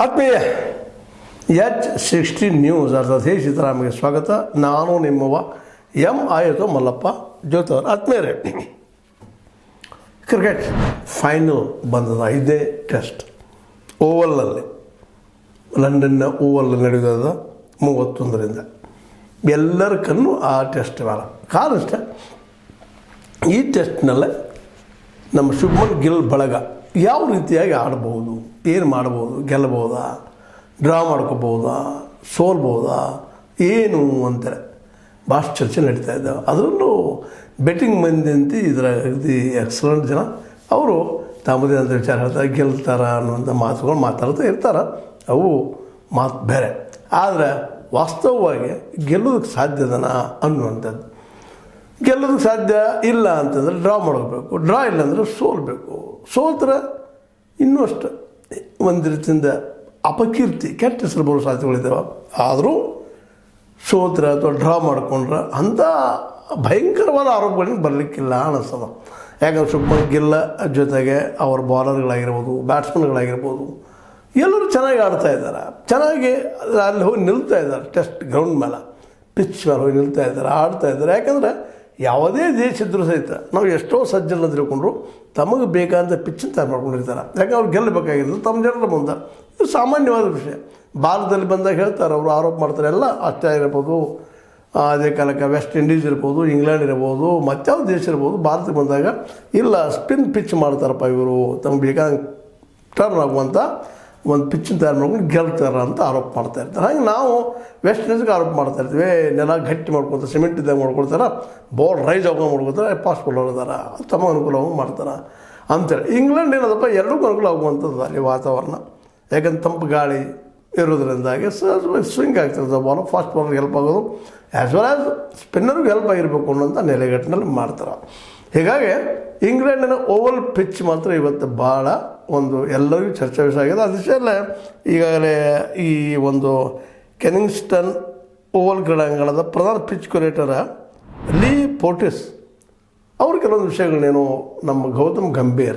ಆತ್ಮೀಯ H60 news ಅರ್ಥಾತ್ ಹೇ ಸೀತಾರಾಮಗೆ ಸ್ವಾಗತ. ನಾನು ನಿಮ್ಮವ ಆಯಿತು ಮಲ್ಲಪ್ಪ ಜೋತವರ್. ಆತ್ಮೀಯರೇ, ಕ್ರಿಕೆಟ್ ಫೈನಲ್ ಬಂದದ 5ನೇ ಟೆಸ್ಟ್ ಓವಲ್ನಲ್ಲಿ, ಲಂಡನ್ನ ಓವಲ್ ನಡೆಯೋದ 31ರಿಂದ. ಎಲ್ಲರ ಕಣ್ಣು ಆ ಟೆಸ್ಟ್ ಬೇಡ. ಕಾರಣ ಇಷ್ಟ, ಈ ಟೆಸ್ಟ್ನಲ್ಲೇ ನಮ್ಮ ಶುಭ್ಮನ್ ಗಿಲ್ ಬಳಗ ಯಾವ ರೀತಿಯಾಗಿ ಆಡ್ಬೋದು, ಏನು ಮಾಡ್ಬೋದು, ಗೆಲ್ಲಬಹುದಾ, ಡ್ರಾ ಮಾಡ್ಕೋಬೋದಾ, ಸೋಲ್ಬೋದಾ, ಏನು ಅಂತಾರೆ ಭಾಳ ಚರ್ಚೆ ನಡೀತಾ ಇದ್ದಾವೆ. ಅದರಲ್ಲೂ ಬೆಟ್ಟಿಂಗ್ ಮಂದಿ ಅಂತ ಇದರ ಎಕ್ಸಲೆಂಟ್ ಜನ ಅವರು ತಮ್ಮದೇ ಅಂತ ವಿಚಾರ ಹೇಳ್ತಾರೆ, ಗೆಲ್ತಾರ ಅನ್ನುವಂಥ ಮಾತುಗಳು ಮಾತಾಡ್ತಾ ಇರ್ತಾರೆ. ಅವು ಮಾತು ಬೇರೆ. ಆದರೆ ವಾಸ್ತವವಾಗಿ ಗೆಲ್ಲೋದಕ್ಕೆ ಸಾಧ್ಯದನ ಅನ್ನುವಂಥದ್ದು. ಗೆಲ್ಲೋದಕ್ಕೆ ಸಾಧ್ಯ ಇಲ್ಲ ಅಂತಂದರೆ ಡ್ರಾ ಮಾಡ್ಕೋಬೇಕು, ಡ್ರಾ ಇಲ್ಲ ಅಂದರೆ ಸೋಲ್ಬೇಕು. ಸೋಲ್ದ್ರೆ ಇನ್ನೂ ಅಷ್ಟು ಒಂದು ರೀತಿಯಿಂದ ಅಪಕೀರ್ತಿ, ಕೆಟ್ಟ ಹೆಸರು ಬರೋ ಸಾಧ್ಯತೆಗಳಿದ್ದಾವೆ. ಆದರೂ ಸೋತ್ರೆ ಅಥವಾ ಡ್ರಾ ಮಾಡಿಕೊಂಡ್ರೆ ಅಂಥ ಭಯಂಕರವಾದ ಆರೋಪಗಳನ್ನ ಬರಲಿಕ್ಕಿಲ್ಲ ಅನ್ನಿಸ್ತದೆ. ಯಾಕಂದ್ರೆ ಶುಭ್ಮನ್ ಗಿಲ್ ಜೊತೆಗೆ ಅವ್ರ ಬಾಲರ್ಗಳಾಗಿರ್ಬೋದು, ಬ್ಯಾಟ್ಸ್ಮನ್ಗಳಾಗಿರ್ಬೋದು, ಎಲ್ಲರೂ ಚೆನ್ನಾಗಿ ಆಡ್ತಾ ಇದ್ದಾರೆ. ಚೆನ್ನಾಗಿ ಅಲ್ಲಿ ಹೋಗಿ ನಿಲ್ತಾ ಇದ್ದಾರೆ, ಟೆಸ್ಟ್ ಗ್ರೌಂಡ್ ಮೇಲೆ, ಪಿಚ್ ಮೇಲೆ ಹೋಗಿ ನಿಲ್ತಾ ಇದ್ದಾರೆ, ಆಡ್ತಾ ಇದ್ದಾರೆ. ಯಾಕಂದರೆ ಯಾವುದೇ ದೇಶ ಇದ್ದರೂ ಸಹಿತ ನಾವು ಎಷ್ಟೋ ಸಜ್ಜನ ತಿಳ್ಕೊಂಡ್ರು ತಮಗೆ ಬೇಕಾದಂಥ ಪಿಚ್ಚನ್ನು ತಯಾರು ಮಾಡ್ಕೊಂಡಿರ್ತಾರೆ. ಯಾಕಂದ್ರೆ ಅವ್ರು ಗೆಲ್ಲಬೇಕಾಗಿದ್ದು ತಮ್ಮ ಜನರ ಮುಂದೆ. ಇದು ಸಾಮಾನ್ಯವಾದ ವಿಷಯ. ಭಾರತದಲ್ಲಿ ಬಂದಾಗ ಹೇಳ್ತಾರೆ, ಅವರು ಆರೋಪ ಮಾಡ್ತಾರೆ, ಎಲ್ಲ ಆಸ್ಟ್ರೇಲಿಯಾ ಇರ್ಬೋದು, ಅದೇ ಕಾಲಕ್ಕೆ ವೆಸ್ಟ್ ಇಂಡೀಸ್ ಇರ್ಬೋದು, ಇಂಗ್ಲೆಂಡ್ ಇರ್ಬೋದು, ಮತ್ತಾವ ದೇಶ ಇರ್ಬೋದು, ಭಾರತಕ್ಕೆ ಬಂದಾಗ ಇಲ್ಲ ಸ್ಪಿನ್ ಪಿಚ್ ಮಾಡ್ತಾರಪ್ಪ ಇವರು, ತಮಗೆ ಬೇಕಾದ ಟರ್ನ್ ಆಗುವಂಥ ಒಂದು ಪಿಚ್ಚನ್ನು ತಯಾರು ಮಾಡ್ಕೊಂಡು ಗೆಲ್ತಾರ ಅಂತ ಆರೋಪ ಮಾಡ್ತಾ ಇರ್ತಾರೆ. ಹಾಗೆ ನಾವು ವೆಸ್ಟ್ ಇಂಡೀಸ್ಗೆ ಆರೋಪ ಮಾಡ್ತಾ ಇರ್ತೀವಿ, ನೆಲ ಗಟ್ಟಿ ಮಾಡ್ಕೊತಾರೆ, ಸಿಮೆಂಟ್ ಇದ್ದಾಗ ಮಾಡ್ಕೊಳ್ತಾರೆ, ಬಾಲ್ ರೈಸ್ ಆಗೋಂಗೆ ಮಾಡ್ಕೊತಾರೆ, ಫಾಸ್ಟ್ ಬಾಲರ್ ಇದ್ದಾರೆ, ತಮ್ಮ ಅನುಕೂಲವಾಗಿ ಮಾಡ್ತಾರೆ ಅಂತೇಳಿ. ಇಂಗ್ಲೆಂಡ್ ಏನದಪ್ಪ, ಎರಡಕ್ಕೂ ಅನುಕೂಲ ಆಗುವಂಥದ್ದು ಅಲ್ಲಿ ವಾತಾವರಣ. ಯಾಕಂದ್ರೆ ತಂಪು ಗಾಳಿ ಇರೋದ್ರಿಂದಾಗಿ ಸ್ವಿಂಗ್ ಆಗ್ತಿರ್ತದೆ ಬಾಲ್, ಫಾಸ್ಟ್ ಬಾಲರ್ಗೆ ಹೆಲ್ಪ್ ಆಗೋದು, ಆ್ಯಸ್ ವೆಲ್ ಆ್ಯಸ್ ಸ್ಪಿನ್ನರ್ಗೆ ಹೆಲ್ಪ್ ಆಗಿರಬೇಕು ಅನ್ನೋಂಥ ನೆಲೆಗಟ್ಟಿನಲ್ಲಿ ಮಾಡ್ತಾರೆ. ಹೀಗಾಗಿ ಇಂಗ್ಲೆಂಡಿನ ಓವಲ್ ಪಿಚ್ ಮಾತ್ರ ಇವತ್ತು ಭಾಳ ಒಂದು ಎಲ್ಲರಿಗೂ ಚರ್ಚೆ ವಿಷಯ ಆಗಿದೆ. ಅದಷ್ಟೇ ಈಗಾಗಲೇ ಈ ಒಂದು ಕೆನಿಂಗ್ಸ್ಟನ್ ಓವಲ್ ಕ್ರೀಡಾಂಗಣದ ಪ್ರಧಾನ ಪಿಚ್ ಕ್ಯುರೇಟರ್ ಲೀ ಪೋರ್ಟಿಸ್ ಅವರು ಕೆಲವೊಂದು ವಿಷಯಗಳನ್ನೇನು ನಮ್ಮ ಗೌತಮ್ ಗಂಭೀರ್